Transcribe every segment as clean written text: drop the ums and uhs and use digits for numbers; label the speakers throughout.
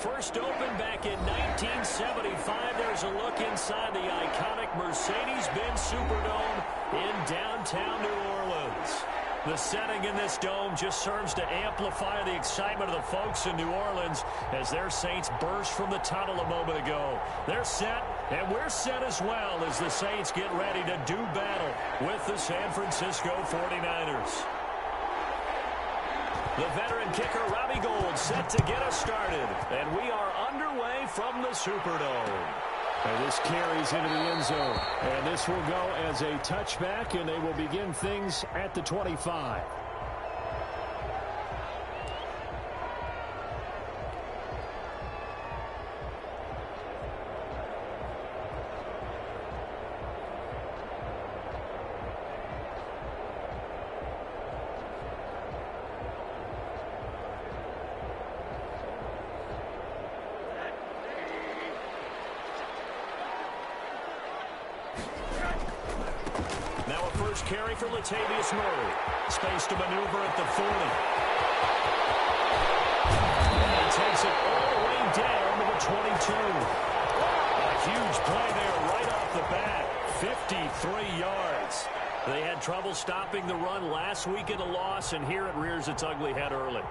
Speaker 1: First opened back in 1975. There's a look inside the iconic Mercedes-Benz Superdome in downtown New Orleans. The setting in this dome just serves to amplify the excitement of the folks in New Orleans as their Saints burst from the tunnel a moment ago. They're set, and we're set as well as the Saints get ready to do battle with the San Francisco 49ers. The veteran kicker, Robbie Gould, set to get us started. And we are underway from the Superdome.
Speaker 2: And this carries into the end zone. And this will go as a touchback, and they will begin things at the 25.
Speaker 1: Carry for Latavius Murray. Space to maneuver at the 40. And he takes it all the way down to the 22. A huge play there right off the bat. 53 yards. They had trouble stopping the run last week in a loss, and here it rears its ugly head early.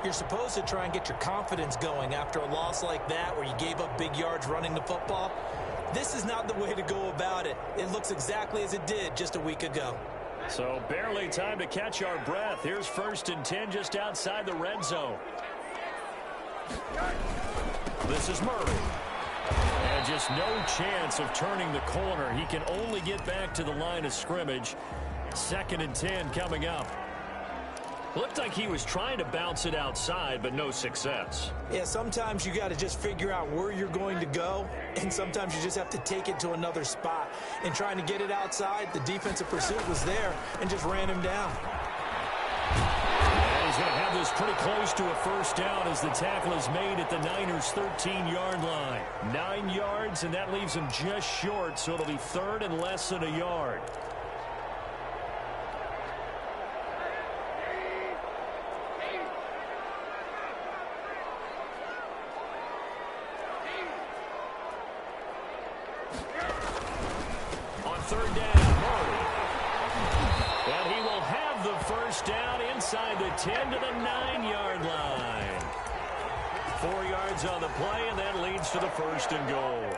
Speaker 3: You're supposed to try and get your confidence going after a loss like that where you gave up big yards running the football. This is not the way to go about it. It looks exactly as it did just a week ago.
Speaker 1: So barely time to catch our breath. Here's 1st and 10 just outside the red zone. This is Murray. And just no chance of turning the corner. He can only get back to the line of scrimmage. 2nd and 10 coming up. Looked like he was trying to bounce it outside, but no success.
Speaker 3: Yeah, sometimes you got to just figure out where you're going to go, and sometimes you just have to take it to another spot. And trying to get it outside, the defensive pursuit was there and just ran him down.
Speaker 1: And he's going to have this pretty close to a first down as the tackle is made at the Niners' 13-yard line. 9 yards, and that leaves him just short, so it'll be 3rd and less than a yard. Third down, Murray. And he will have the first down inside the 10 to the 9-yard line. 4 yards on the play, and that leads to the 1st and goal.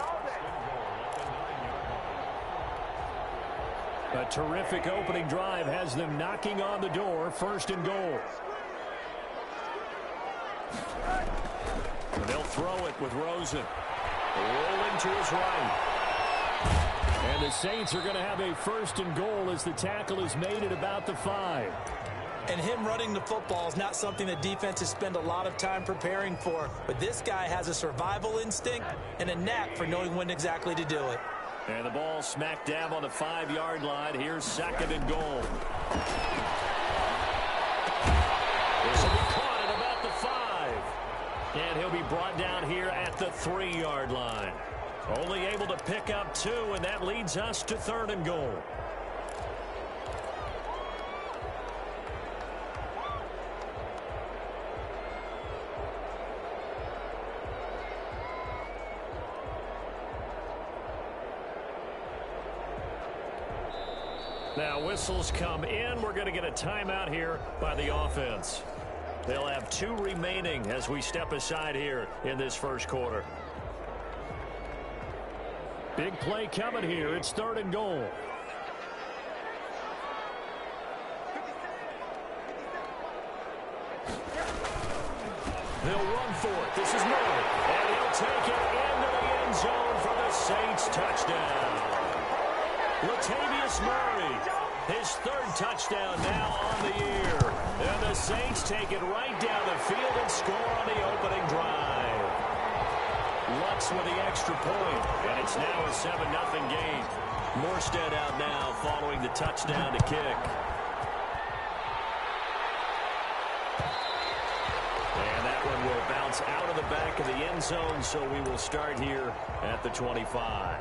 Speaker 1: A terrific opening drive has them knocking on the door. 1st and goal. And they'll throw it with Rosen. Rolling to his right. And the Saints are going to have a 1st and goal as the tackle is made at about the 5.
Speaker 3: And him running the football is not something that defenses spend a lot of time preparing for. But this guy has a survival instinct and a knack for knowing when exactly to do it.
Speaker 1: And the ball smacked dab on the 5-yard line. Here's 2nd and goal. This will be caught at about the 5. And he'll be brought down here at the 3-yard line. Only able to pick up 2, and that leads us to 3rd and goal. Now whistles come in. We're going to get a timeout here by the offense. They'll have 2 remaining as we step aside here in this first quarter. Big play coming here. It's 3rd and goal. They'll run for it. This is Murray. And he'll take it into the end zone for the Saints touchdown. Latavius Murray, his 3rd touchdown now on the year. And the Saints take it right down the field and score on the opening drive. Lutz with the extra point, and it's now a 7-0 game. Morstead out now following the touchdown to kick. And that one will bounce out of the back of the end zone, so we will start here at the 25.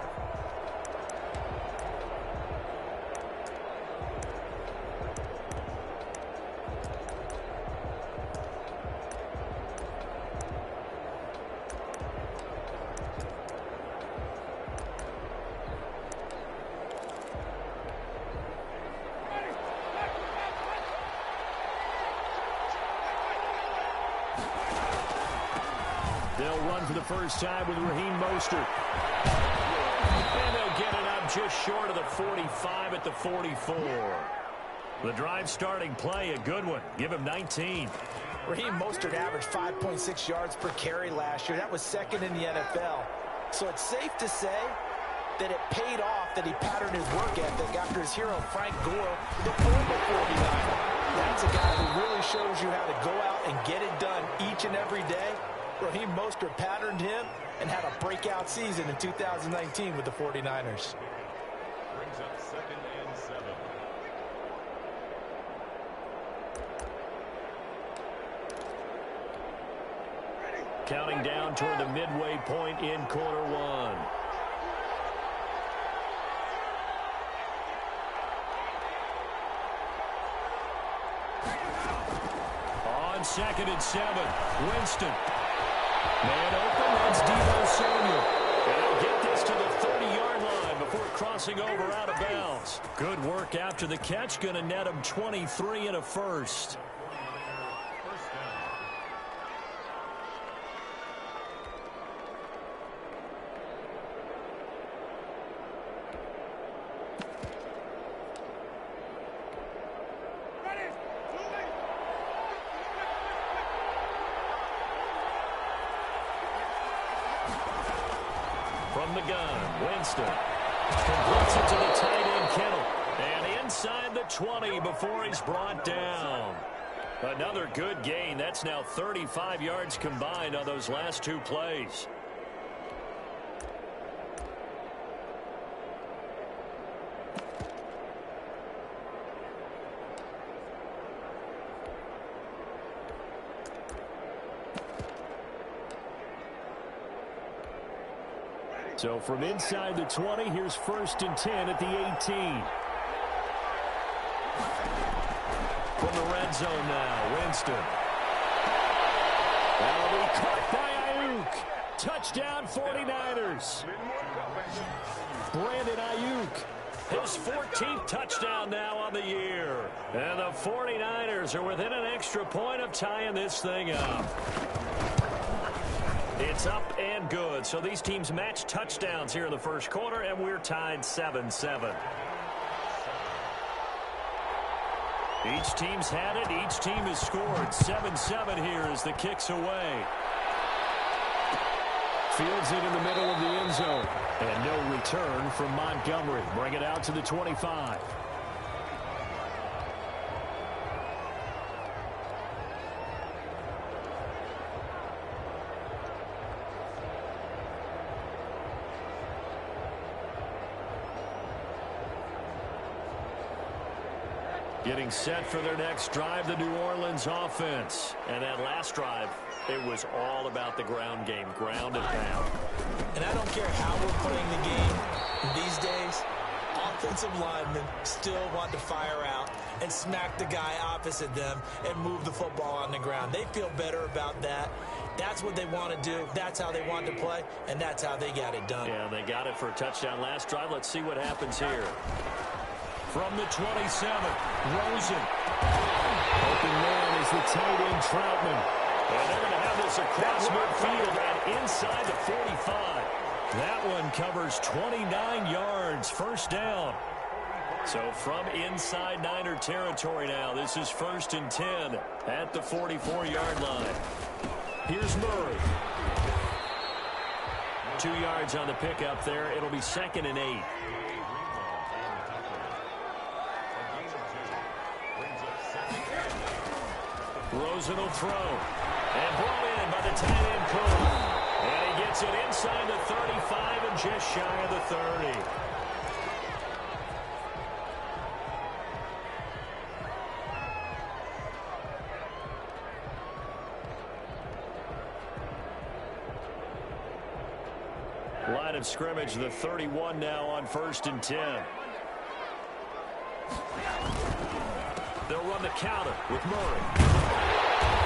Speaker 2: They'll run for the first time with Raheem Mostert.
Speaker 1: And they'll get it up just short of the 45 at the 44. The drive starting play, a good one. Give him 19.
Speaker 3: Raheem Mostert averaged 5.6 yards per carry last year. That was second in the NFL. So it's safe to say that it paid off that he patterned his work ethic after his hero, Frank Gore, the former 49er. That's a guy who really shows you how to go out and get it done each and every day. Raheem Mostert patterned him and had a breakout season in 2019 with the 49ers.
Speaker 4: Brings up 2nd and 7.
Speaker 2: Counting down toward the midway point in quarter one.
Speaker 1: On 2nd and 7, Winston. Man open, that's Deebo Samuel. And he'll get this to the 30-yard line before crossing over out of bounds. Good work after the catch, going to net him 23 and a first. From the gun, Winston completes it to the tight end, Kittle. And inside the 20 before he's brought down. Another good gain. That's now 35 yards combined on those last two plays.
Speaker 2: So from inside the 20, here's 1st and 10 at the 18.
Speaker 1: From the red zone now, Winston.
Speaker 2: That'll be caught by Ayuk. Touchdown 49ers. Brandon Ayuk.
Speaker 1: His 14th touchdown now on the year. And the 49ers are within an extra point of tying this thing up. It's up and good. So these teams match touchdowns here in the first quarter, and we're tied 7-7. Each team's had it. Each team has scored. 7-7 here as the kick's away.
Speaker 2: Fields it in the middle of the end zone.
Speaker 1: And no return from Montgomery. Bring it out to the 25. Getting set for their next drive, the New Orleans offense. And that last drive, it was all about the ground game, ground and pound.
Speaker 3: And I don't care how we're playing the game these days, offensive linemen still want to fire out and smack the guy opposite them and move the football on the ground. They feel better about that. That's what they want to do. That's how they want to play, and that's how they got it done.
Speaker 1: Yeah, they got it for a touchdown last drive. Let's see what happens here. From the 27, Rosen.
Speaker 2: Open man is the tight end, Troutman.
Speaker 1: And they're going to have this across midfield and inside the 45. That one covers 29 yards, first down. So from inside Niner territory now, this is 1st and 10 at the 44-yard line. Here's Murray. 2 yards on the pickup there. It'll be 2nd and 8. Rosen will throw. And brought in by the tight end, Cole. And he gets it inside the 35 and just shy of the 30. Line of scrimmage, the 31 now on 1st and 10. They'll run the counter with Murray.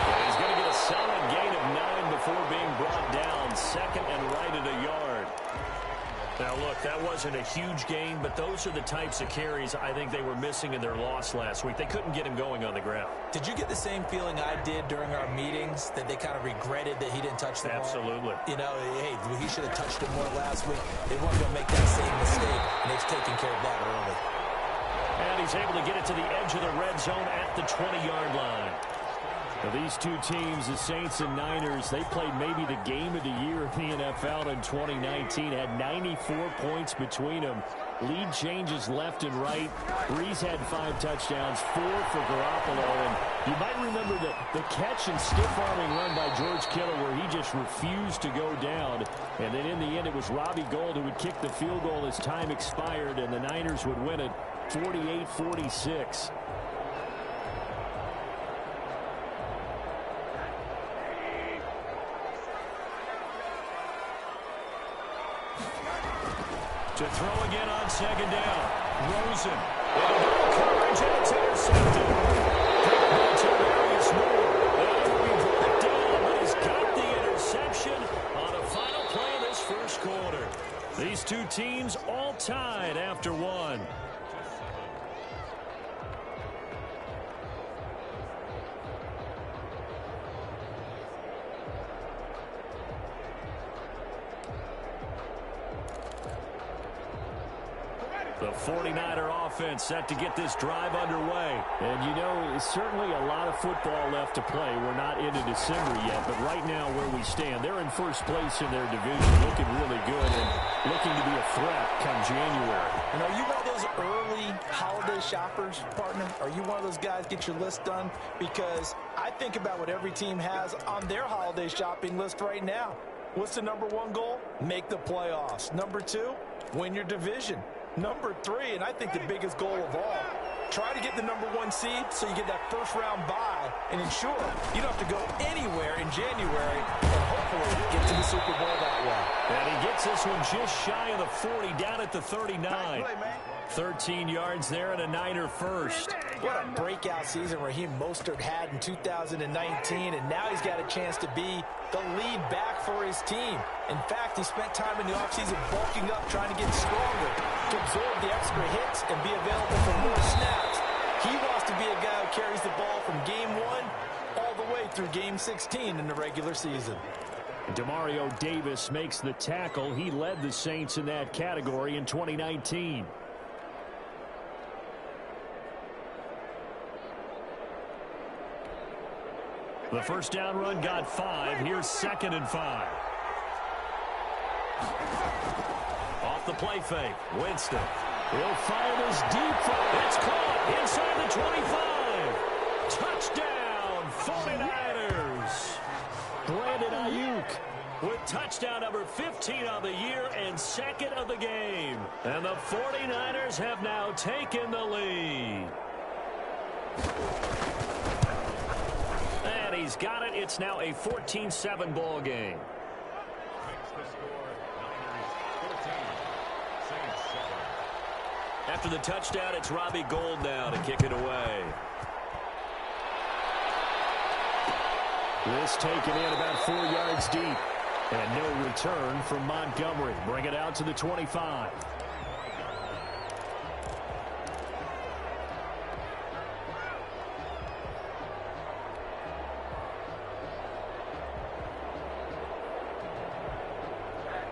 Speaker 1: And he's going to get a solid gain of 9 before being brought down. 2nd and right at a yard. Now, look, that wasn't a huge gain, but those are the types of carries I think they were missing in their loss last week. They couldn't get him going on the ground.
Speaker 3: Did you get the same feeling I did during our meetings, that they kind of regretted that he didn't touch the ball?
Speaker 1: Absolutely.
Speaker 3: You know, hey, he should have touched it more last week. They weren't going to make that same mistake, and they've taken care of that early.
Speaker 1: And he's able to get it to the edge of the red zone at the 20-yard line.
Speaker 2: Now, these two teams, the Saints and Niners, they played maybe the game of the year in the NFL in 2019. Had 94 points between them. Lead changes left and right. Breeze had 5 touchdowns, 4 for Garoppolo. And you might remember the catch and stiff-arming run by George Kittle where he just refused to go down. And then in the end, it was Robbie Gould who would kick the field goal as time expired, and the Niners would win it 48-46.
Speaker 1: To throw again on second down. Rosen. Into coverage, and it's intercepted. To Darius Moore. That'll be brought down, but he's got the interception on the final play of this first quarter. These two teams all tied after one. The 49er offense set to get this drive underway.
Speaker 2: And, you know, certainly a lot of football left to play. We're not into December yet, but right now where we stand, they're in first place in their division, looking really good and looking to be a threat come January.
Speaker 3: And are you one of those early holiday shoppers, partner? Are you one of those guys get your list done? Because I think about what every team has on their holiday shopping list right now. What's the number 1 goal? Make the playoffs. Number 2, win your division. Number 3, and I think the biggest goal of all, try to get the number 1 seed so you get that first-round bye and ensure you don't have to go anywhere in January and hopefully get to the Super Bowl that way.
Speaker 1: And he gets this one just shy of the 40, down at the 39. 13 yards there and a Niner first.
Speaker 3: What a breakout season Raheem Mostert had in 2019, and now he's got a chance to be the lead back for his team. In fact, he spent time in the offseason bulking up, trying to get stronger, to absorb the extra hits and be available for more snaps. He wants to be a guy who carries the ball from game 1 all the way through game 16 in the regular season.
Speaker 2: Demario Davis makes the tackle. He led the Saints in that category in 2019.
Speaker 1: The first down run got 5. Here's 2nd and 5. Off the play fake. Winston. He'll fire this deep. It's caught inside the 25. Touchdown, 49ers.
Speaker 2: Brandon Ayuk
Speaker 1: with touchdown number 15 on the year and 2nd of the game. And the 49ers have now taken the lead. And he's got it. It's now a 14-7 ball game. After the touchdown, it's Robbie Gould now to kick it away.
Speaker 2: This taken in about 4 yards deep. And no return from Montgomery. Bring it out to the 25.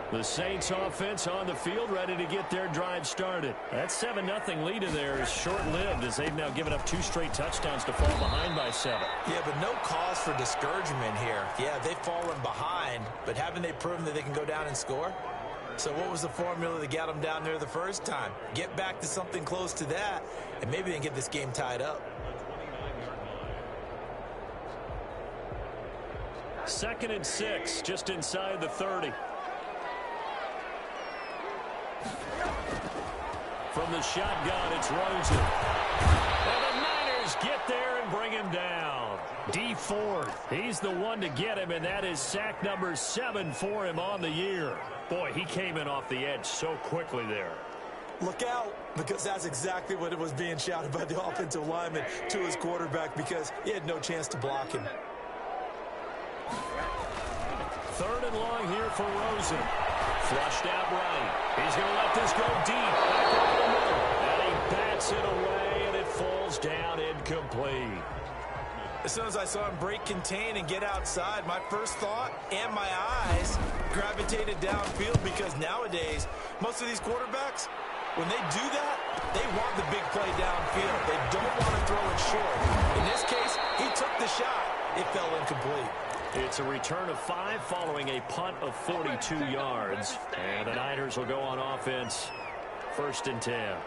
Speaker 1: The Saints offense on the field, ready to get their drive started. That 7-0 lead in there is short-lived as they've now given up 2 straight touchdowns to fall behind by 7.
Speaker 3: Yeah, but no cause for discouragement here. Yeah, they've fallen behind, but haven't they proven that they can go down and score? So what was the formula that got them down there the first time? Get back to something close to that, and maybe they can get this game tied up.
Speaker 1: 2nd and 6, just inside the 30. From the shotgun, it's Rosen. And the Niners get there and bring him down. D Ford, he's the one to get him, and that is sack number 7 for him on the year. Boy, he came in off the edge so quickly there.
Speaker 3: Look out, because that's exactly what it was being shouted by the offensive lineman to his quarterback, because he had no chance to block him.
Speaker 1: 3rd and long here for Rosen.
Speaker 2: Flushed out right. He's going to let this go deep. Back over the middle. And he bats it away, and it falls down incomplete.
Speaker 3: As soon as I saw him break contain and get outside, my first thought and my eyes gravitated downfield, because nowadays, most of these quarterbacks, when they do that, they want the big play downfield. They don't want to throw it short. In this case, he took the shot. It fell incomplete.
Speaker 2: It's a return of 5 following a punt of 42 yards. And the Niners will go on offense. 1st and 10.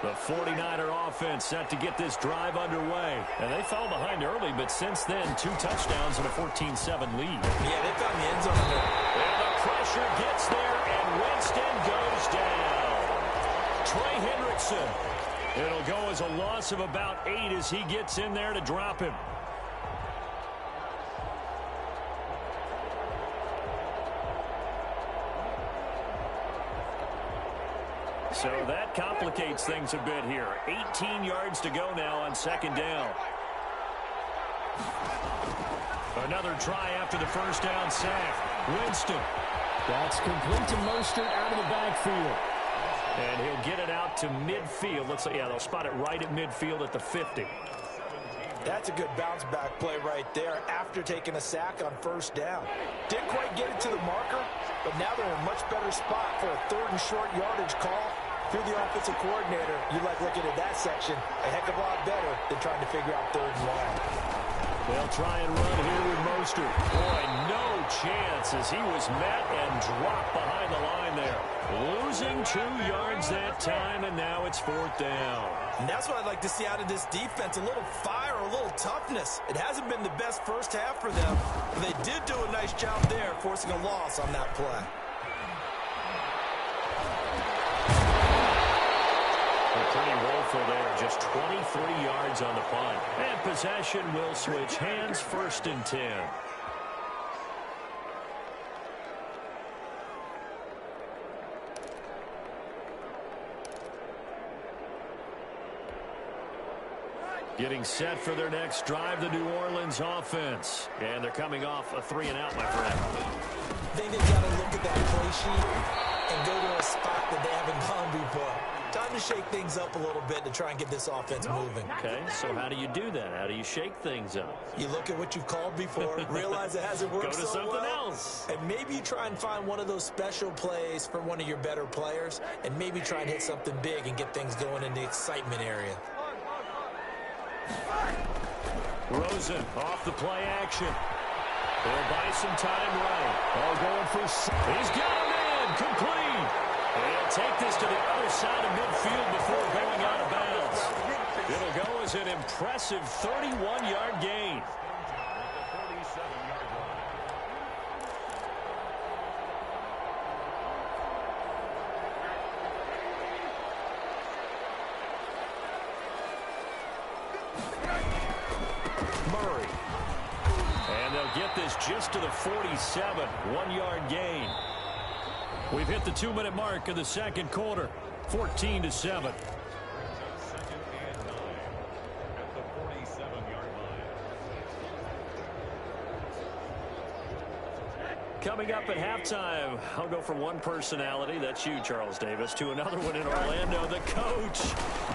Speaker 2: The 49er offense set to get this drive underway. And they fell behind early, but since then, 2 touchdowns and a 14-7 lead.
Speaker 3: Yeah, they found the end zone there.
Speaker 2: And the pressure gets there, and Winston goes down. Trey Hendrickson. It'll go as a loss of about 8 as he gets in there to drop him. So that complicates things a bit here. 18 yards to go now on 2nd down. Another try after the 1st down sack. Winston.
Speaker 5: That's complete to Mostert out of the backfield.
Speaker 2: And he'll get it out to midfield. Let's say, yeah, they'll spot it right at midfield at the 50.
Speaker 3: That's a good bounce-back play right there after taking a sack on 1st down. Didn't quite get it to the marker, but now they're in a much better spot for a 3rd and short yardage call. Through the offensive coordinator, you like looking at that section a heck of a lot better than trying to figure out 3rd and long.
Speaker 2: They'll try and run here with Mostert. Boy, no chance as he was met and dropped behind the line there. Losing 2 yards that time, and now it's 4th down.
Speaker 3: And that's what I'd like to see out of this defense, a little fire, a little toughness. It hasn't been the best first half for them, but they did do a nice job there, forcing a loss on that play.
Speaker 2: Pretty woeful there, just 23 yards on the punt. And possession will switch hands, 1st and 10. Getting set for their next drive, the New Orleans offense. And they're coming off a 3-and-out, my friend.
Speaker 3: I think they've got to look at that play sheet and go to a spot that they haven't gone before. Time to shake things up a little bit to try and get this offense moving.
Speaker 2: Okay, so how do you do that? How do you shake things up?
Speaker 3: You look at what you've called before, realize it hasn't worked
Speaker 2: Go to
Speaker 3: so
Speaker 2: something
Speaker 3: well,
Speaker 2: else.
Speaker 3: and maybe you try and find one of those special plays for one of your better players, and maybe try and hit something big and get things going in the excitement area.
Speaker 2: Rosen off the play action. They'll buy some time right. All going for... He's got a man complete. He'll take this to the other side of midfield before going out of bounds. It'll go as an impressive 31-yard gain. Murray. And they'll get this just to the 47. 1-yard gain. We've hit the 2-minute mark of the 2nd quarter. 14-7.
Speaker 4: 2nd and 9 at the 47-yard line.
Speaker 2: Coming up at halftime, I'll go from one personality, that's you, Charles Davis, to another one in Orlando, the coach.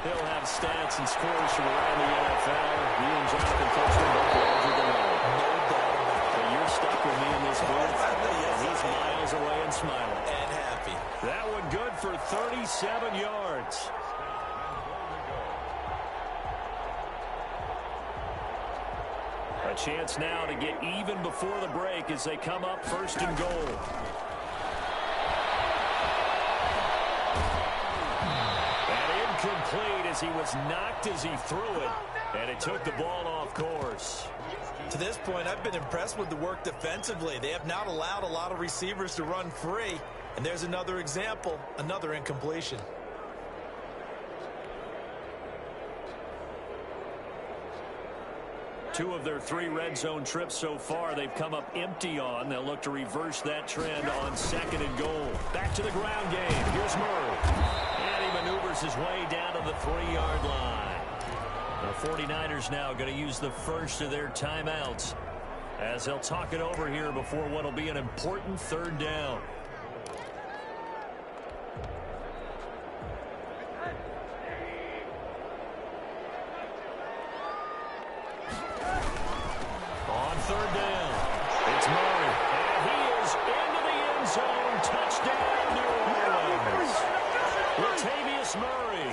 Speaker 2: He'll have stats and scores from around the NFL. You and Jonathan Coachman both larger than life.
Speaker 3: No doubt about it.
Speaker 2: But you're stuck with me in this booth, and he's miles away and smiling.
Speaker 3: And happy.
Speaker 2: That one good for 37 yards. A chance now to get even before the break as they come up 1st and goal. And incomplete as he was knocked as he threw it, and it took the ball off course.
Speaker 3: To this point, I've been impressed with the work defensively. They have not allowed a lot of receivers to run free. And there's another example, another incompletion.
Speaker 2: Two of their 3 red zone trips so far, they've come up empty on. They'll look to reverse that trend on 2nd and goal. Back to the ground game. Here's Murray. And he maneuvers his way down to the 3-yard line. The 49ers now going to use the first of their timeouts as they'll talk it over here before what will be an important third down. On third down, it's Murray, and he is into the end zone. Touchdown, New Orleans. Latavius Murray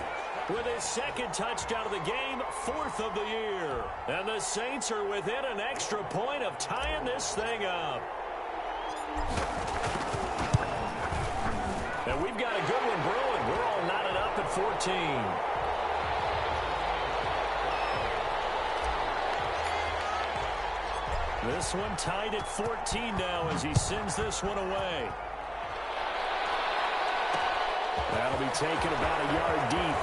Speaker 2: with his second touchdown of the game, fourth of the year. And the Saints are within an extra point of tying this thing up. And we've got a good one brewing. We're all knotted up at 14. This one tied at 14 now as he sends this one away. That'll be taken about a yard deep.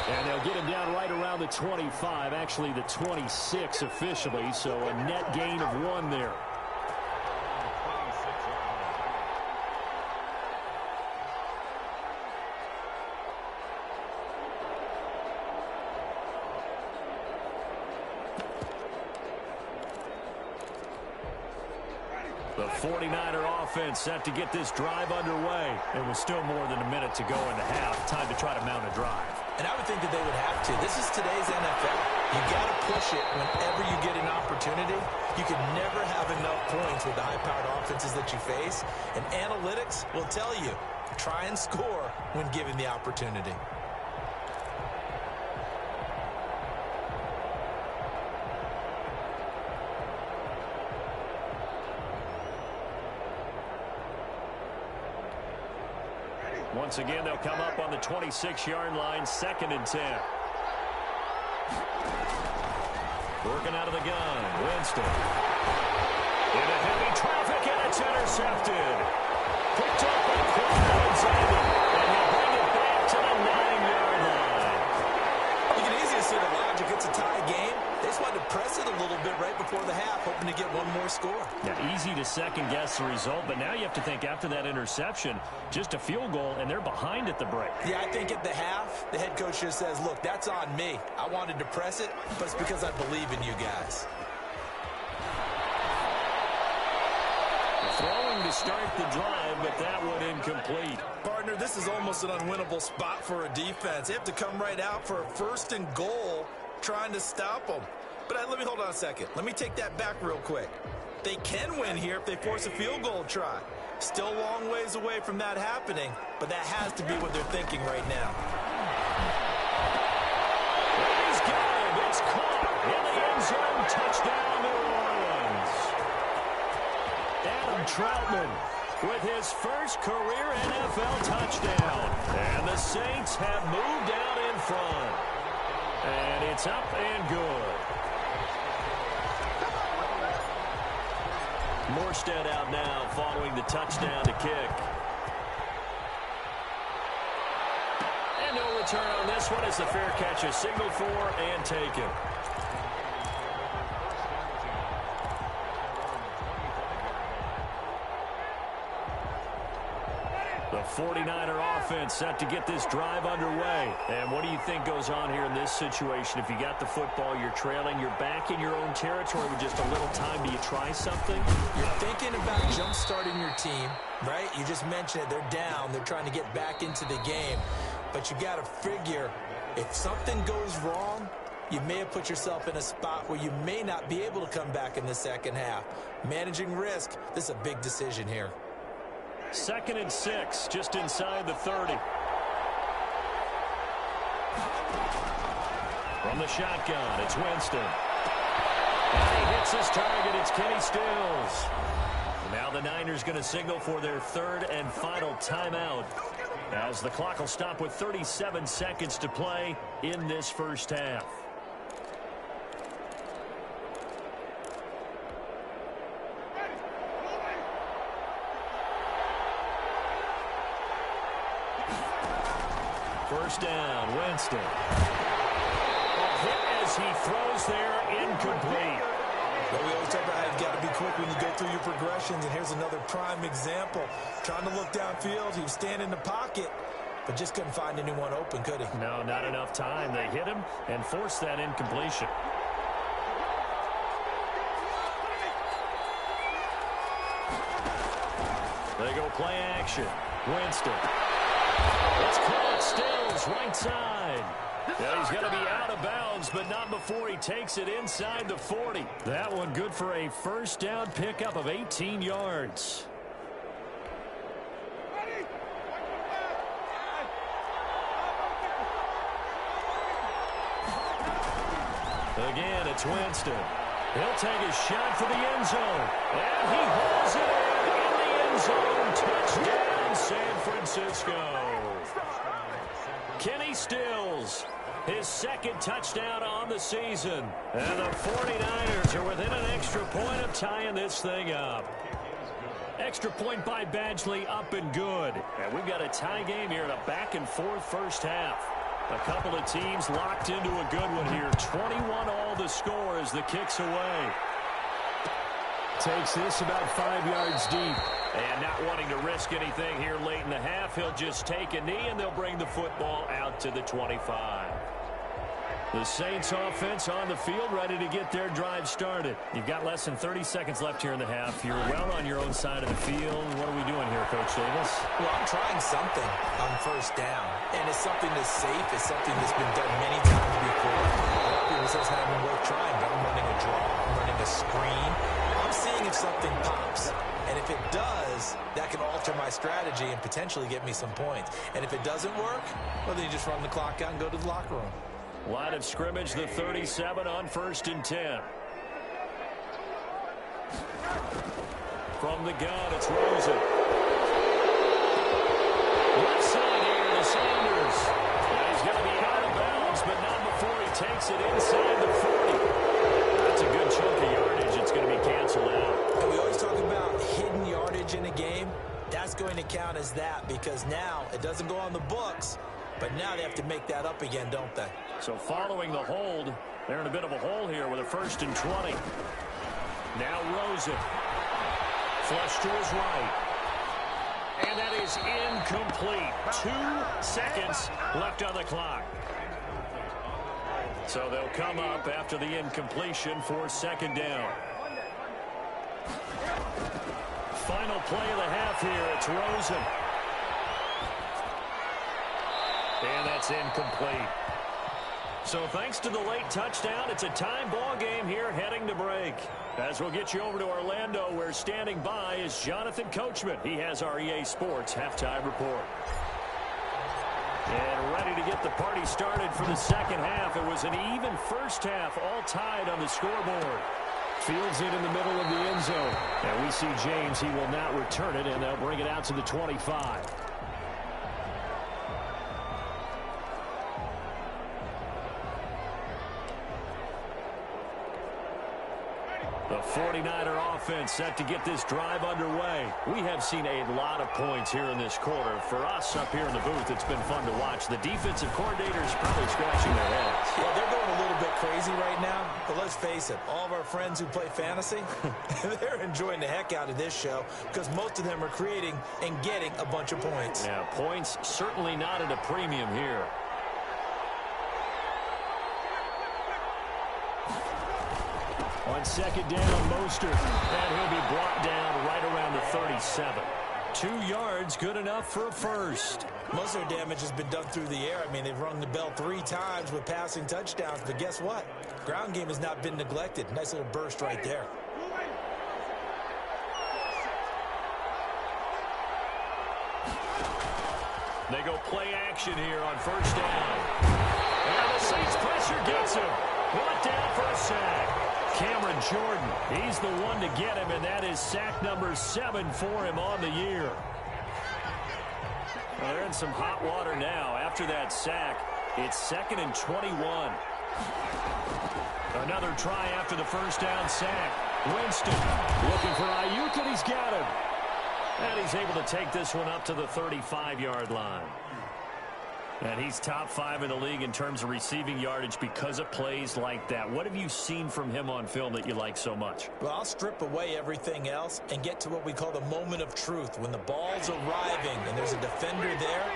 Speaker 2: And they'll get him down right around the 25, actually the 26 officially, so a net gain of 1 there. The 49er offense set to get this drive underway. It was still more than a minute to go in the half. Time to try to mount a drive.
Speaker 3: And I would think that they would have to. This is today's NFL. You got to push it whenever you get an opportunity. You can never have enough points with the high-powered offenses that you face. And analytics will tell you, try and score when given the opportunity.
Speaker 2: Once again, they'll come up on the 26-yard line, 2nd and 10. Working out of the gun, Winston. Into heavy traffic, and it's intercepted. Picked up by Alexander, and he'll bring it back to the 9-yard line.
Speaker 3: You can easily see the logic. It's a tie game. They just wanted to press it a little bit right before the half, hoping to get one more score.
Speaker 2: Yeah, easy to second-guess the result, but now you have to think after that interception, just a field goal, and they're behind at the break.
Speaker 3: Yeah, I think at the half, the head coach just says, look, that's on me. I wanted to press it, but it's because I believe in you guys.
Speaker 2: Throwing to start the drive, but that one incomplete.
Speaker 3: Partner, this is almost an unwinnable spot for a defense. They have to come right out for a 1st and goal, trying to stop them. But let me hold on a second. Let me take that back real quick. They can win here if they force a field goal try. Still a long ways away from that happening, but that has to be what they're thinking right now.
Speaker 2: He's got him. It's caught in the end zone. Touchdown, New Orleans. Adam Troutman with his first career NFL touchdown. And the Saints have moved out in front. And it's up and good. Morstead out now following the touchdown to kick. And no return on this one as the fair catch is signaled for and taken. The 49er offense set to get this drive underway. And what do you think goes on here in this situation? If you got the football, you're trailing, you're back in your own territory with just a little time. Do you try something?
Speaker 3: You're thinking about jump-starting your team, right? You just mentioned it. They're down. They're trying to get back into the game. But you got to figure, if something goes wrong, you may have put yourself in a spot where you may not be able to come back in the second half. Managing risk, this is a big decision here.
Speaker 2: 2nd and 6, just inside the 30. From the shotgun, it's Winston. And he hits his target. It's Kenny Stills. Now the Niners going to signal for their 3rd and final timeout, as the clock will stop with 37 seconds to play in this first half. First down, Winston. A hit as he throws there, incomplete.
Speaker 3: Well, we always talk about how you've got to be quick when you go through your progressions, and here's another prime example. Trying to look downfield, he was standing in the pocket, but just couldn't find anyone open, could he?
Speaker 2: No, not enough time. They hit him and forced that incompletion. They go play action. Winston. Let's call it Stills, right side. Yeah, he's going to be out of bounds, but not before he takes it inside the 40. That one good for a first down pickup of 18 yards. Again, it's Winston. He'll take a shot for the end zone. And he hauls it in the end zone. Touchdown, San Francisco. Kenny Stills, his second touchdown on the season. And the 49ers are within an extra point of tying this thing up. Extra point by Badgley, up and good. And we've got a tie game here in a back-and-forth first half. A couple of teams locked into a good one here. 21 all the score as the kick's away.
Speaker 5: Takes this about 5 yards deep.
Speaker 2: And not wanting to risk anything here late in the half, he'll just take a knee and they'll bring the football out to the 25. The Saints offense on the field, ready to get their drive started. You've got less than 30 seconds left here in the half. You're well on your own side of the field. What are we doing here, Coach Davis?
Speaker 3: Well, I'm trying something on first down. And it's something that's safe. It's something that's been done many times before. A lot of people says it hasn't been worth trying, but I'm running a draw. I'm running a screen. I'm seeing if something pops. And if it does, that can alter my strategy and potentially get me some points. And if it doesn't work, well, then you just run the clock out and go to the locker room.
Speaker 2: Line of scrimmage, the 37 on 1st and 10. From the gun, it's Rosen. Left side here to Sanders. And he's going to be out of bounds, but not before he takes it inside the 40. That's a good chunk of yardage. It's going to be canceled out.
Speaker 3: And we always talk about hidden yardage in a game. That's going to count as that because now it doesn't go on the books, but now they have to make that up again, don't they?
Speaker 2: So following the hold, they're in a bit of a hole here with a 1st and 20. Now Rosen. Flush to his right. And that is incomplete. 2 seconds left on the clock. So they'll come up after the incompletion for 2nd down. Final play of the half here. It's Rosen. And that's incomplete. So thanks to the late touchdown, it's a time ball game here heading to break. As we'll get you over to Orlando, where standing by is Jonathan Coachman. He has our EA Sports halftime report. And ready to get the party started for the second half. It was an even first half, all tied on the scoreboard. Fields it in the middle of the end zone. And we see James. He will not return it, and they'll bring it out to the 25. The 49er offense set to get this drive underway. We have seen a lot of points here in this quarter. For us up here in the booth, it's been fun to watch. The defensive coordinators probably scratching their heads.
Speaker 3: Yeah, they're going a little bit crazy right now. But let's face it, all of our friends who play fantasy, they're enjoying the heck out of this show because most of them are creating and getting a bunch of points.
Speaker 2: Yeah, points certainly not at a premium here. On 2nd down, Mostert, and he'll be brought down right around the 37. 2 yards, good enough for a first.
Speaker 3: Most of their damage has been done through the air. I mean, they've rung the bell 3 times with passing touchdowns, but guess what? Ground game has not been neglected. Nice little burst right there.
Speaker 2: They go play action here on 1st down. And the Saints pressure gets him. Brought down for a sack. Cameron Jordan, he's the one to get him, and that is sack number 7 for him on the year. Well, they're in some hot water now. After that sack, it's 2nd and 21. Another try after the 1st down sack. Winston looking for Ayuk, and he's got him. And he's able to take this one up to the 35-yard line. And he's top 5 in the league in terms of receiving yardage because of plays like that. What have you seen from him on film that you like so much?
Speaker 3: Well, I'll strip away everything else and get to what we call the moment of truth. When the ball's arriving and there's a defender there,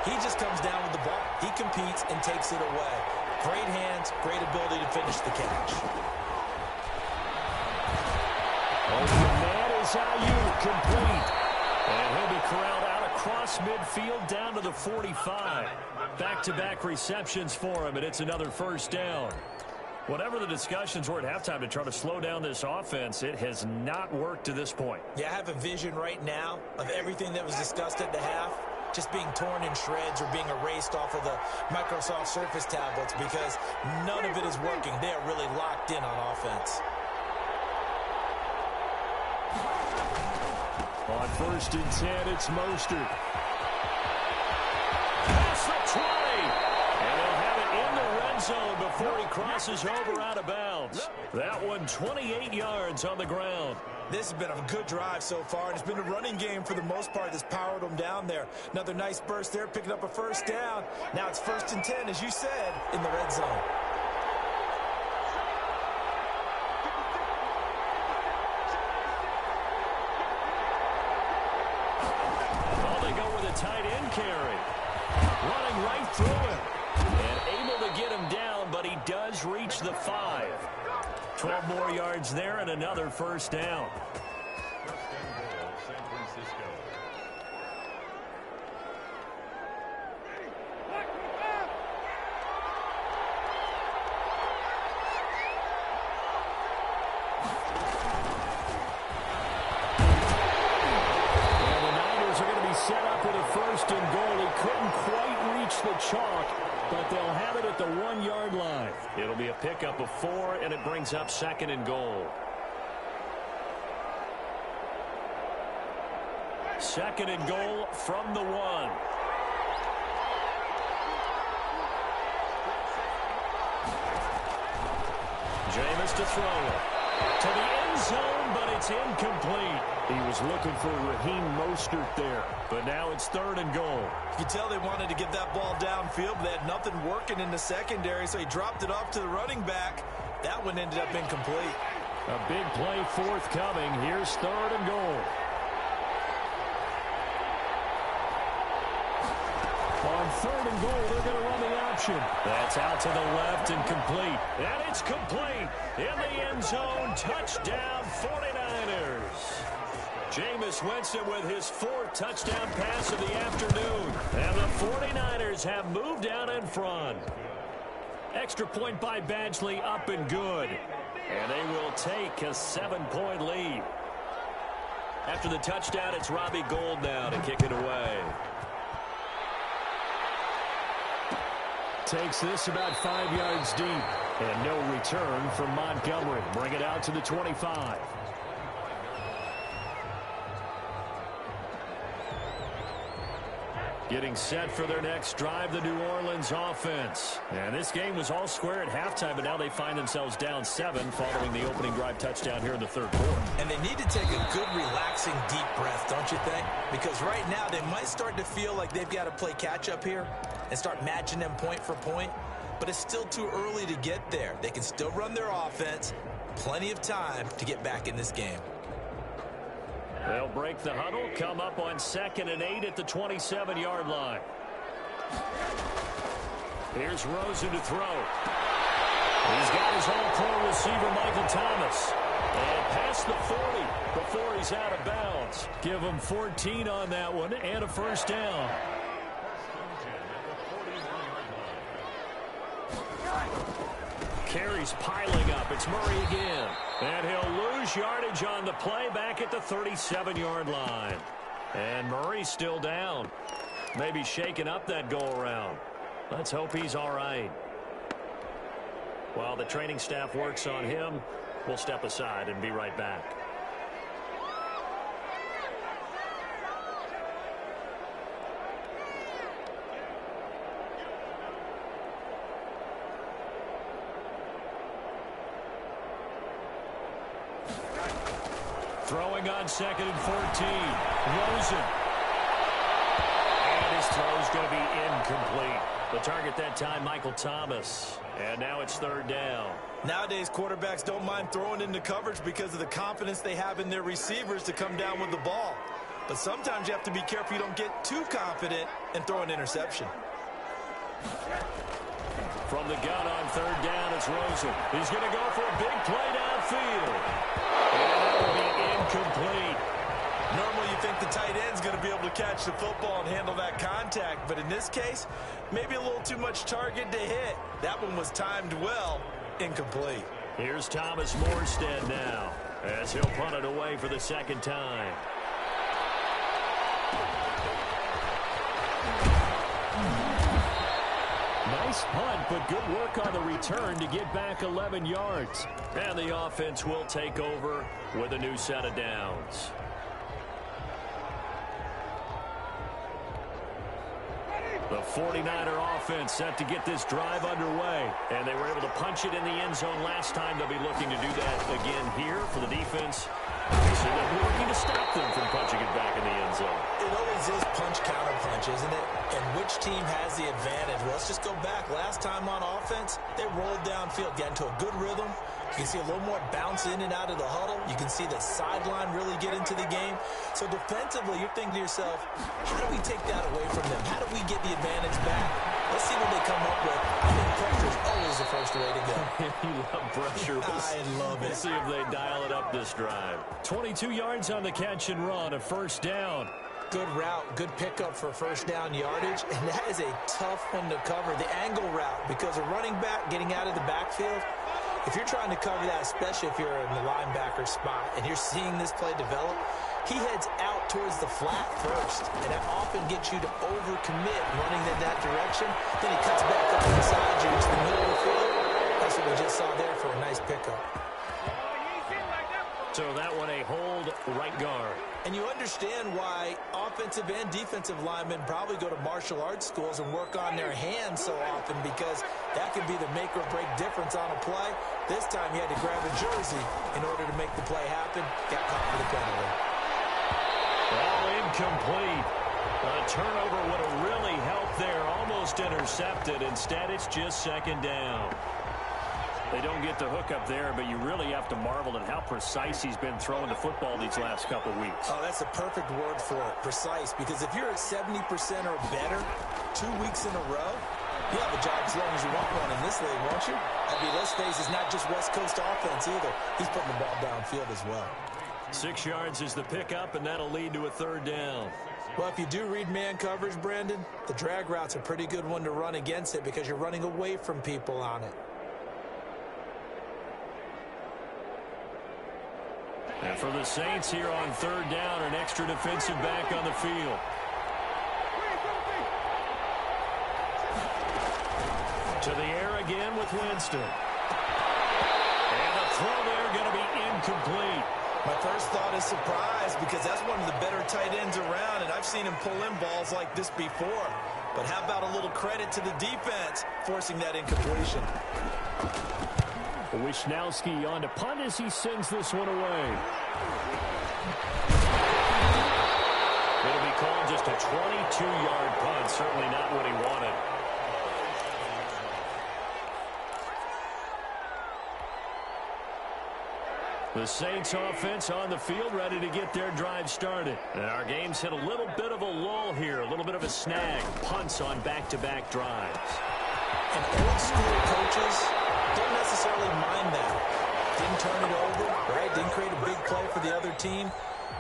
Speaker 3: he just comes down with the ball. He competes and takes it away. Great hands, great ability to finish the catch.
Speaker 2: Oh, the man is Ayuk, complete. And he'll be corralled out across midfield down to the 45. Back-to-back receptions for him, and it's another first down. Whatever the discussions were at halftime to try to slow down this offense, it has not worked to this point.
Speaker 3: Yeah, I have a vision right now of everything that was discussed at the half just being torn in shreds or being erased off of the Microsoft Surface tablets because none of it is working. They are really locked in on offense.
Speaker 2: On 1st and 10, it's Mostert. Past the 20. And they'll have it in the red zone before he crosses over out of bounds. That one 28 yards on the ground.
Speaker 3: This has been a good drive so far, and it's been a running game for the most part that's powered them down there. Another nice burst there, picking up a first down. Now it's 1st and 10, as you said, in the red zone.
Speaker 2: Well, they go with a tight end carry. Running right through him. And able to get him down, but he does reach the 5. 12 more yards there and another first down.
Speaker 4: First and goal, San Francisco.
Speaker 2: And the Niners are going to be set up with a 1st and goal. He couldn't quite reach the chalk, but they'll have it at the 1-yard line. It'll be a pickup of 4, and it brings up 2nd and goal. 2nd and goal from the 1. Jameis to throw it. To the end zone, but it's incomplete. He was looking for Raheem Mostert there, but now it's 3rd and goal.
Speaker 3: You can tell they wanted to get that ball downfield, but they had nothing working in the secondary, so he dropped it off to the running back. That one ended up incomplete.
Speaker 2: A big play forthcoming. Here's 3rd and goal. On 3rd and goal, they're going to run the option. That's out to the left and complete. And it's complete. In the end zone, touchdown 49ers. Jameis Winston with his 4th touchdown pass of the afternoon. And the 49ers have moved out in front. Extra point by Badgley, up and good. And they will take a 7-point lead. After the touchdown, it's Robbie Gould now to kick it away. Takes this about 5 yards deep. And no return from Montgomery. Bring it out to the 25. Getting set for their next drive, the New Orleans offense. And this game was all square at halftime, but now they find themselves down 7 following the opening drive touchdown here in the 3rd quarter.
Speaker 3: And they need to take a good, relaxing, deep breath, don't you think? Because right now they might start to feel like they've got to play catch-up here and start matching them point for point. But it's still too early to get there. They can still run their offense. Plenty of time to get back in this game.
Speaker 2: They'll break the huddle, come up on 2nd and 8 at the 27-yard line. Here's Rosen to throw. He's got his all-pro receiver, Michael Thomas. And past the 40 before he's out of bounds. Give him 14 on that one and a first down. Carries piling up. It's Murray again. And he'll lose yardage on the play back at the 37-yard line. And Murray's still down. Maybe shaking up that go-around. Let's hope he's all right. While the training staff works on him, we'll step aside and be right back. Throwing on 2nd and 14. Rosen. And his throw's going to be incomplete. The target that time, Michael Thomas. And now it's 3rd down.
Speaker 3: Nowadays, quarterbacks don't mind throwing into coverage because of the confidence they have in their receivers to come down with the ball. But sometimes you have to be careful you don't get too confident and throw an interception.
Speaker 2: From the gun on 3rd down, it's Rosen. He's going to go for a big play downfield. And that will be incomplete.
Speaker 3: Normally you think the tight end's going to be able to catch the football and handle that contact. But in this case, maybe a little too much target to hit. That one was timed well, incomplete.
Speaker 2: Here's Thomas Morstead now, as he'll punt it away for the second time. Nice punt, but good work on the return to get back 11 yards. And the offense will take over with a new set of downs. The 49er offense set to get this drive underway. And they were able to punch it in the end zone last time. They'll be looking to do that again here for the defense. So they'll be looking to stop them from punching it back in the end zone.
Speaker 3: It always is punch-counter-punch, isn't it? And which team has the advantage? Well, let's just go back. Last time on offense, they rolled downfield, got into a good rhythm. You can see a little more bounce in and out of the huddle. You can see the sideline really get into the game. So defensively, you're thinking to yourself, how do we take that away from them? How do we get the advantage back? Let's see what they come up with. I think pressure is always the first way to go.
Speaker 2: You love pressure.
Speaker 3: I love it.
Speaker 2: We'll see if they dial it up this drive. 22 yards on the catch and run, a first down.
Speaker 3: Good route, good pickup for first down yardage, and that is a tough one to cover, the angle route, because a running back getting out of the backfield, if you're trying to cover that, especially if you're in the linebacker spot and you're seeing this play develop, he heads out towards the flat first, and that often gets you to overcommit running in that direction. Then he cuts back up inside you to the middle of the field. That's what we just saw there for a nice pickup.
Speaker 2: So that one a hold right guard.
Speaker 3: And you understand why offensive and defensive linemen probably go to martial arts schools and work on their hands so often, because that can be the make or break difference on a play. This time he had to grab a jersey in order to make the play happen. Got caught for the penalty.
Speaker 2: All incomplete. A turnover would have really helped there. Almost intercepted. Instead, it's just second down. They don't get the hook up there, but you really have to marvel at how precise he's been throwing the football these last couple weeks.
Speaker 3: Oh, that's a perfect word for it, precise, because if you're at 70% or better 2 weeks in a row, you have a job as long as you want one in this league, won't you? I mean, let's face it, it's not just West Coast offense either. He's putting the ball downfield as well.
Speaker 2: 6 yards is the pickup, and that'll lead to a third down.
Speaker 3: Well, if you do read man coverage, Brandon, the drag route's a pretty good one to run against it because you're running away from people on it.
Speaker 2: And for the Saints here on third down, an extra defensive back on the field. To the air again with Winston. And the throw there going to be incomplete.
Speaker 3: My first thought is surprise, because that's one of the better tight ends around, and I've seen him pull in balls like this before. But how about a little credit to the defense forcing that incompletion?
Speaker 2: Wisnowski on to punt as he sends this one away. It'll be called just a 22-yard punt. Certainly not what he wanted. The Saints offense on the field, ready to get their drive started. And our game's hit a little bit of a lull here, a little bit of a snag. Punts on back-to-back drives.
Speaker 3: And old school coaches don't necessarily mind that. Didn't turn it over, right? Didn't create a big play for the other team.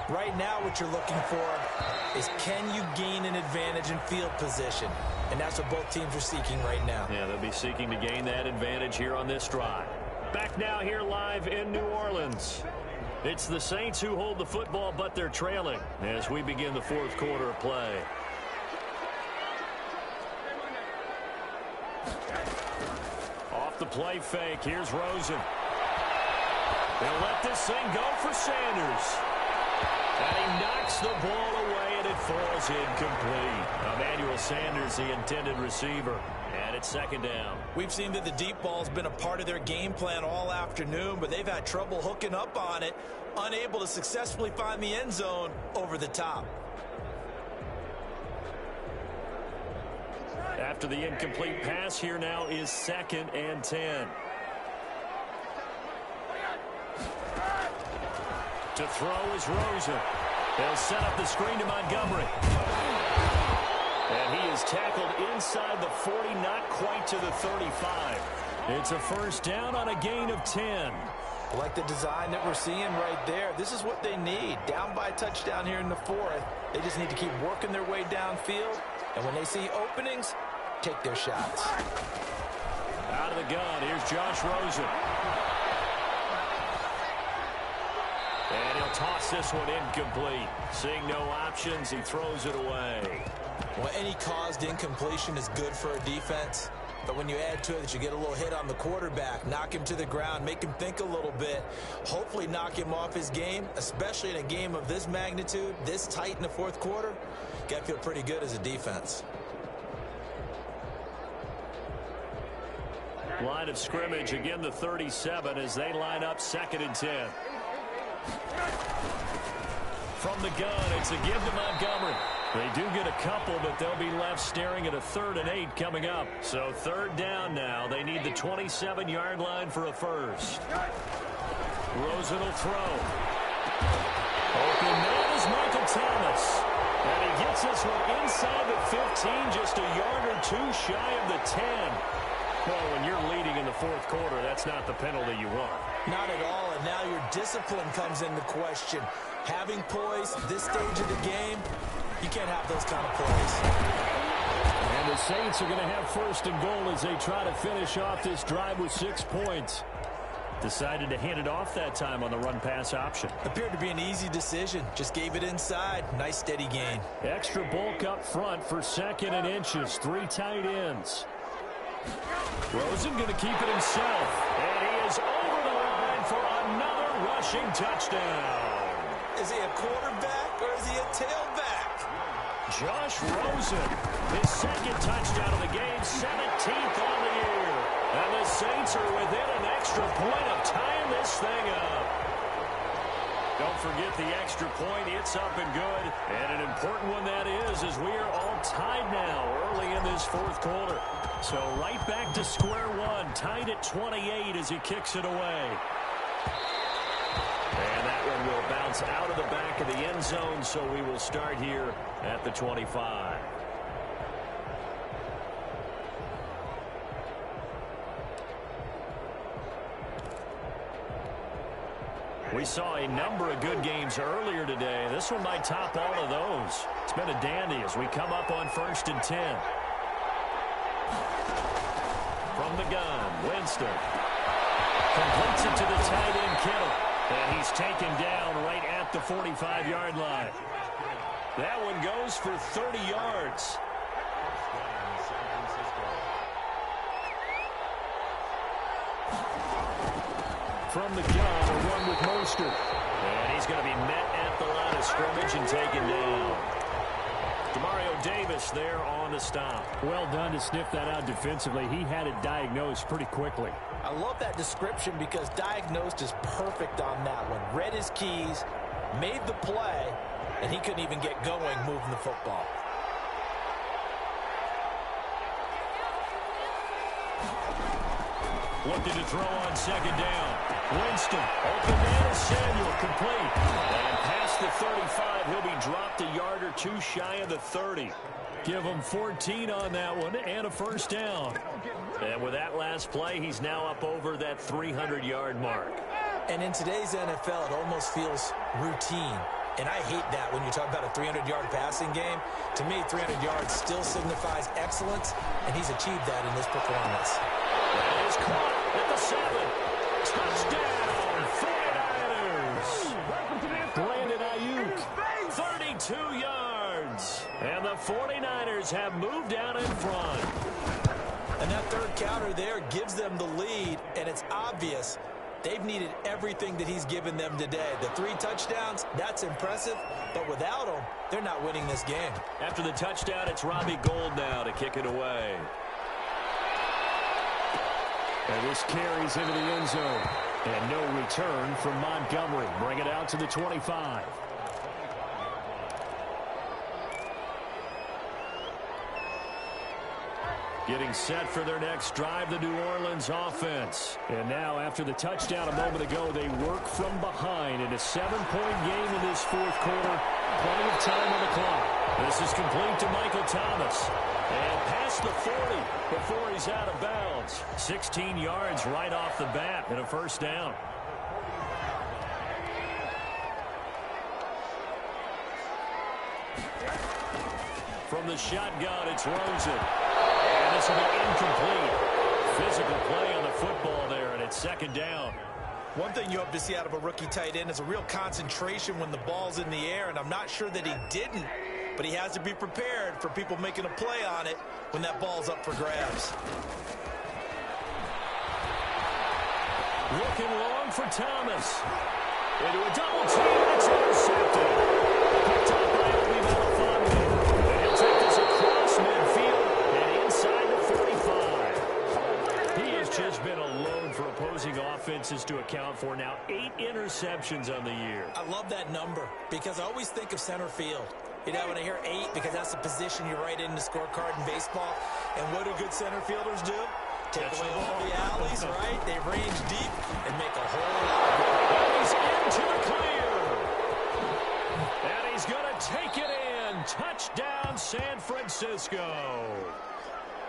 Speaker 3: Right now what you're looking for is, can you gain an advantage in field position? And that's what both teams are seeking right now.
Speaker 2: Yeah, they'll be seeking to gain that advantage here on this drive. Back now here live in New Orleans. It's the Saints who hold the football, but they're trailing as we begin the fourth quarter of play. Off the play fake, here's Rosen. They'll let this thing go for Sanders. And he knocks the ball away, and it falls incomplete. Emmanuel Sanders, the intended receiver. And it's second down.
Speaker 3: We've seen that the deep ball's been a part of their game plan all afternoon, but they've had trouble hooking up on it, unable to successfully find the end zone over the top.
Speaker 2: After the incomplete pass, here now is 2nd and 10. To throw is Rosen. They'll set up the screen to Montgomery. And he is tackled inside the 40, not quite to the 35. It's a first down on a gain of 10.
Speaker 3: I like the design that we're seeing right there. This is what they need. Down by a touchdown here in the fourth. They just need to keep working their way downfield. And when they see openings, take their shots.
Speaker 2: Out of the gun, here's Josh Rosen. And he'll toss this one incomplete. Seeing no options, he throws it away.
Speaker 3: Well, any caused incompletion is good for a defense. But when you add to it that you get a little hit on the quarterback, knock him to the ground, make him think a little bit, hopefully knock him off his game, especially in a game of this magnitude, this tight in the fourth quarter, you got to feel pretty good as a defense.
Speaker 2: Line of scrimmage, again the 37 as they line up 2nd and 10. From the gun, it's a give to Montgomery. They do get a couple, but they'll be left staring at a 3rd and 8 coming up. So 3rd down now. They need the 27-yard line for a first. Rosen will throw. Open man is Michael Thomas. And he gets this one inside the 15, just a yard or two shy of the 10. Well, when you're leading in the fourth quarter, that's not the penalty you want.
Speaker 3: Not at all, and now your discipline comes into question. Having poise this stage of the game, you can't have those kind of plays.
Speaker 5: And the Saints are going to have 1st and goal as they try to finish off this drive with 6 points.
Speaker 2: Decided to hand it off that time on the run-pass option.
Speaker 3: Appeared to be an easy decision. Just gave it inside. Nice, steady gain.
Speaker 2: Extra bulk up front for 2nd and inches. 3 tight ends. Rosen going to keep it himself. And he is over the line for another rushing touchdown.
Speaker 3: Is he a quarterback or is he a tailback?
Speaker 2: Josh Rosen, his 2nd touchdown of the game, 17th on the year. And the Saints are within an extra point of tying this thing up. Don't forget the extra point. It's up and good. And an important one that is, as we are all tied now early in this fourth quarter. So right back to square one, tied at 28 as he kicks it away. And that one will bounce out of the back of the end zone, so we will start here at the 25. We saw a number of good games earlier today. This one might top all of those. It's been a dandy as we come up on 1st and 10. From the gun, Winston completes it to the tight end, Kittle. And he's taken down right at the 45-yard line. That one goes for 30 yards. From the gun, a run with Mostert. And he's going to be met at the line of scrimmage and taken down. Demario Davis there on the stop.
Speaker 5: Well done to sniff that out defensively. He had it diagnosed pretty quickly.
Speaker 3: I love that description because diagnosed is perfect on that one. Read his keys, made the play, and he couldn't even get going moving the football.
Speaker 2: Looking to throw on 2nd down. Winston, open man, Samuel, complete. And past the 35, he'll be dropped a yard or two shy of the 30. Give him 14 on that one and a first down. And with that last play, he's now up over that 300-yard mark.
Speaker 3: And in today's NFL, it almost feels routine. And I hate that when you talk about a 300-yard passing game. To me, 300 yards still signifies excellence, and he's achieved that in this performance.
Speaker 2: That is caught at the 7. Touchdown, 49ers. Brandon Ayuk, 32 yards. And the 49ers have moved out in front.
Speaker 3: And that third counter there gives them the lead, and it's obvious they've needed everything that he's given them today. The 3 touchdowns, that's impressive, but without him, they're not winning this game.
Speaker 2: After the touchdown, it's Robbie Gould now to kick it away.
Speaker 5: And this carries into the end zone. And no return from Montgomery. Bring it out to the 25.
Speaker 2: Getting set for their next drive, the New Orleans offense.
Speaker 5: And now, after the touchdown a moment ago, they work from behind in a 7-point game in this fourth quarter. Plenty of time on the clock.
Speaker 2: This is complete to Michael Thomas. And past the 40 before he's out of bounds. 16 yards right off the bat and a first down. From the shotgun, it's Rosen. And this will be incomplete. Physical play on the football there, and it's second down.
Speaker 3: One thing you hope to see out of a rookie tight end is a real concentration when the ball's in the air, and I'm not sure that he didn't, but he has to be prepared for people making a play on it when that ball's up for grabs.
Speaker 2: Looking long for Thomas. Into a double team, and it's intercepted. Picked up by Obi Melifonwu. And he'll take this across midfield and inside the 45. He has just been a load for opposing offenses to account for. Now 8 interceptions on the year.
Speaker 3: I love that number because I always think of center field. You know, when I hear 8, because that's the position you write in the scorecard in baseball. And what do good center fielders do? Take away all the alleys, right? They range deep and make a whole lot of good.
Speaker 2: And he's into the clear. And he's going to take it in. Touchdown, San Francisco.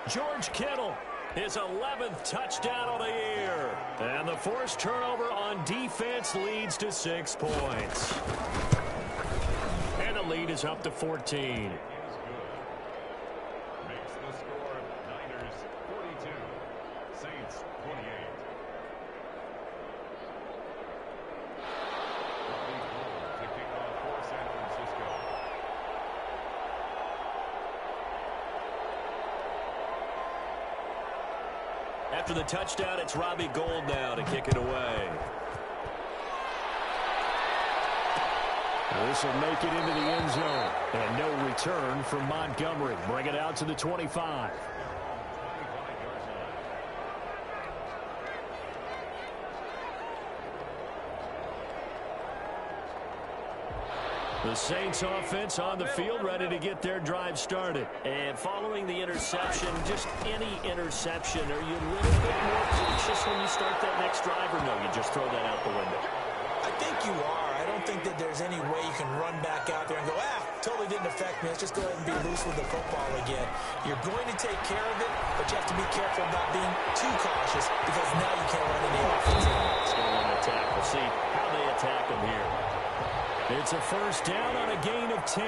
Speaker 2: George Kittle, his 11th touchdown of the year. And the forced turnover on defense leads to 6 points. And the lead is up to 14.
Speaker 4: Makes the score Niners 42, Saints 28. Robbie Gould to kick off for San Francisco.
Speaker 2: After the touchdown, it's Robbie Gould now to kick it away. This will make it into the end zone. And no return from Montgomery. Bring it out to the 25. The Saints offense on the field, ready to get their drive started. And following the interception, just any interception, are you a little bit more cautious when you start that next drive, or no, you just throw that out the window?
Speaker 3: I think you are. I don't think that there's any way you can run back out there and go, totally didn't affect me. Let's just go ahead and be loose with the football again. You're going to take care of it, but you have to be careful about being too cautious because now you can't run any offense.
Speaker 2: Let's go on attack. We'll see how they attack them here. It's a first down on a gain of 10.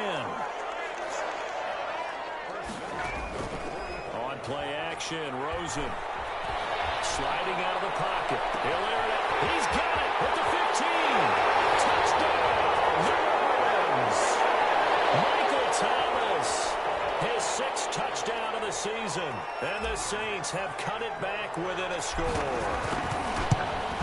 Speaker 2: On play action, Rosen. Sliding out of the pocket. He'll air it out. He's got it at the 15. Touchdown, New Orleans. Michael Thomas, his 6th touchdown of the season. And the Saints have cut it back within a score.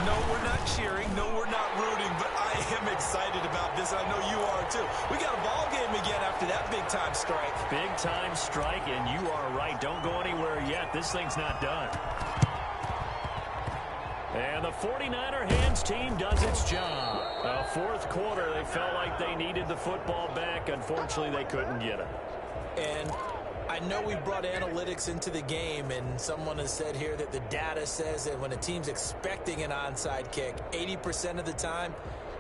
Speaker 3: No, we're not cheering. No, we're not rooting, but I am excited about this. I know you are too. We got a ball game again after that big-time strike.
Speaker 2: Big-time strike, and you are right. Don't go anywhere yet. This thing's not done. And the 49er hands team does its job. Fourth quarter, they felt like they needed the football back. Unfortunately, they couldn't get it.
Speaker 3: And I know we brought analytics into the game, and someone has said here that the data says that when a team's expecting an onside kick, 80% of the time,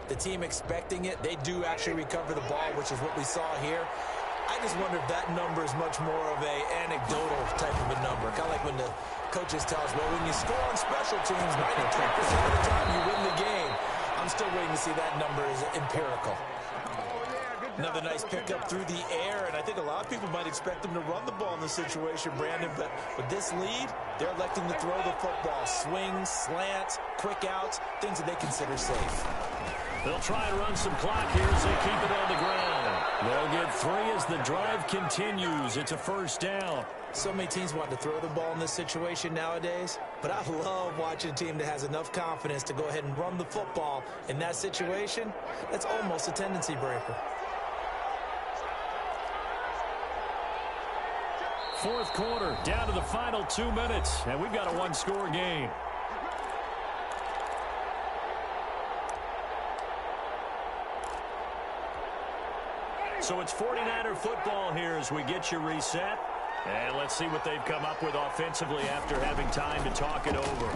Speaker 3: the team expecting it, they do actually recover the ball, which is what we saw here. I just wonder if that number is much more of a anecdotal type of a number. Kind of like when the coaches tell us, well, when you score on special teams, 93% of the time you win the game. I'm still waiting to see that number is empirical. Another nice pickup through the air, and I think a lot of people might expect them to run the ball in this situation, Brandon, but with this lead, they're electing to throw the football. Swings, slants, quick outs, things that they consider safe.
Speaker 2: They'll try and run some clock here as they keep it on the ground. They'll get 3 as the drive continues. It's a first down.
Speaker 3: So many teams want to throw the ball in this situation nowadays, but I love watching a team that has enough confidence to go ahead and run the football in that situation. That's almost a tendency breaker.
Speaker 2: Fourth quarter, down to the final 2 minutes, and we've got a one-score game. So it's 49er football here as we get you reset. And let's see what they've come up with offensively after having time to talk it over.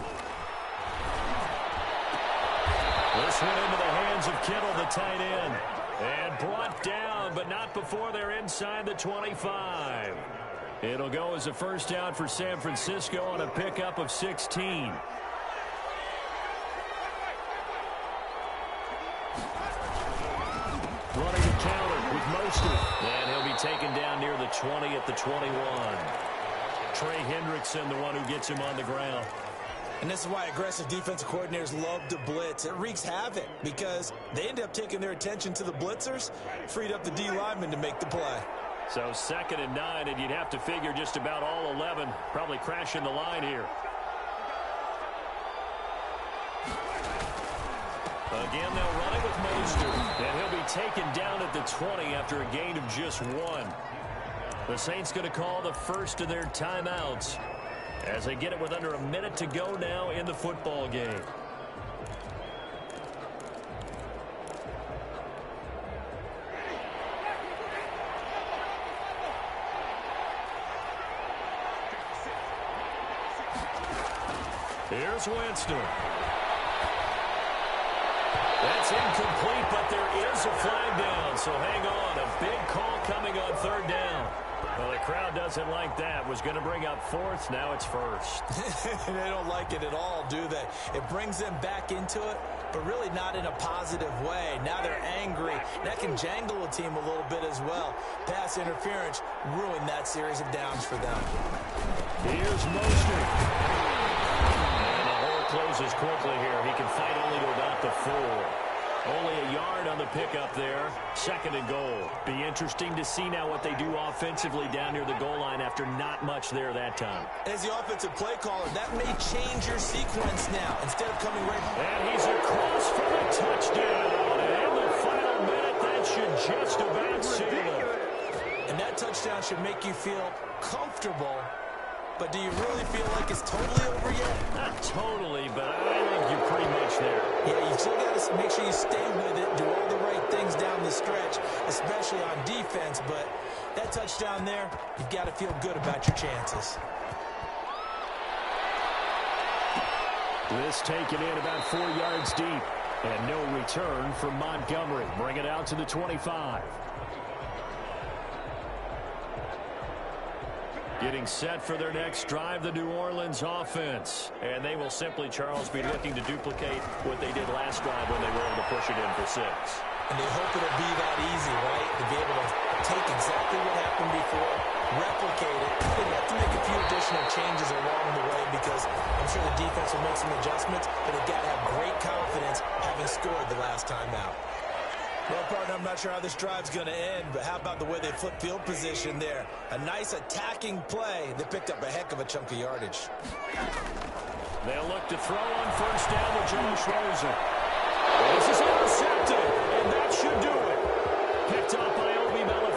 Speaker 2: This one into the hands of Kittle, the tight end. And brought down, but not before they're inside the 25. It'll go as a first down for San Francisco on a pickup of 16. Running the counter. with Mostert. And he'll be taken down near the 20 at the 21. Trey Hendrickson, the one who gets him on the ground.
Speaker 3: And this is why aggressive defensive coordinators love to blitz. It wreaks havoc because they end up taking their attention to the blitzers, freed up the D lineman to make the play.
Speaker 2: So 2nd and 9, and you'd have to figure just about all 11 probably crashing the line here. Again, they'll run it with Mostert, and he'll be taken down at the 20 after a gain of just 1. The Saints going to call the first of their timeouts as they get it with under a minute to go now in the football game. Here's Winston. That's incomplete, but there is a flag down, so hang on. A big call coming on 3rd down. Well, the crowd doesn't like that. Was going to bring up 4th. Now it's 1st.
Speaker 3: They don't like it at all, do they? It brings them back into it, but really not in a positive way. Now they're angry. That can jangle a team a little bit as well. Pass interference ruined that series of downs for them.
Speaker 2: Here's Mostert. Closes quickly here. He can fight only to about the 4. Only a yard on the pickup there. 2nd and goal. Be interesting to see now what they do offensively down near the goal line after not much there that time.
Speaker 3: As the offensive play caller, that may change your sequence now. Instead of coming right...
Speaker 2: And he's across for the touchdown. And in the final minute, that should just about seal it.
Speaker 3: And that touchdown should make you feel comfortable. But do you really feel like it's totally over yet?
Speaker 2: Not totally, but I think you're pretty much there.
Speaker 3: Yeah, you still got to make sure you stay with it, do all the right things down the stretch, especially on defense. But that touchdown there, you've got to feel good about your chances.
Speaker 2: This taken in about 4 yards deep. And no return from Montgomery. Bring it out to the 25. Getting set for their next drive, the New Orleans offense. And they will simply, Charles, be looking to duplicate what they did last drive when they were able to push it in for 6.
Speaker 3: And they hope it'll be that easy, right? To be able to take exactly what happened before, replicate it. They have to make a few additional changes along the way because I'm sure the defense will make some adjustments, but they've got to have great confidence having scored the last time out. Well, partner, I'm not sure how this drive's going to end, but how about the way they flip field position there? A nice attacking play. They picked up a heck of a chunk of yardage.
Speaker 2: They'll look to throw on 1st down with Josh Rosen. This is intercepted, and that should do it. Picked up by Obi Melick.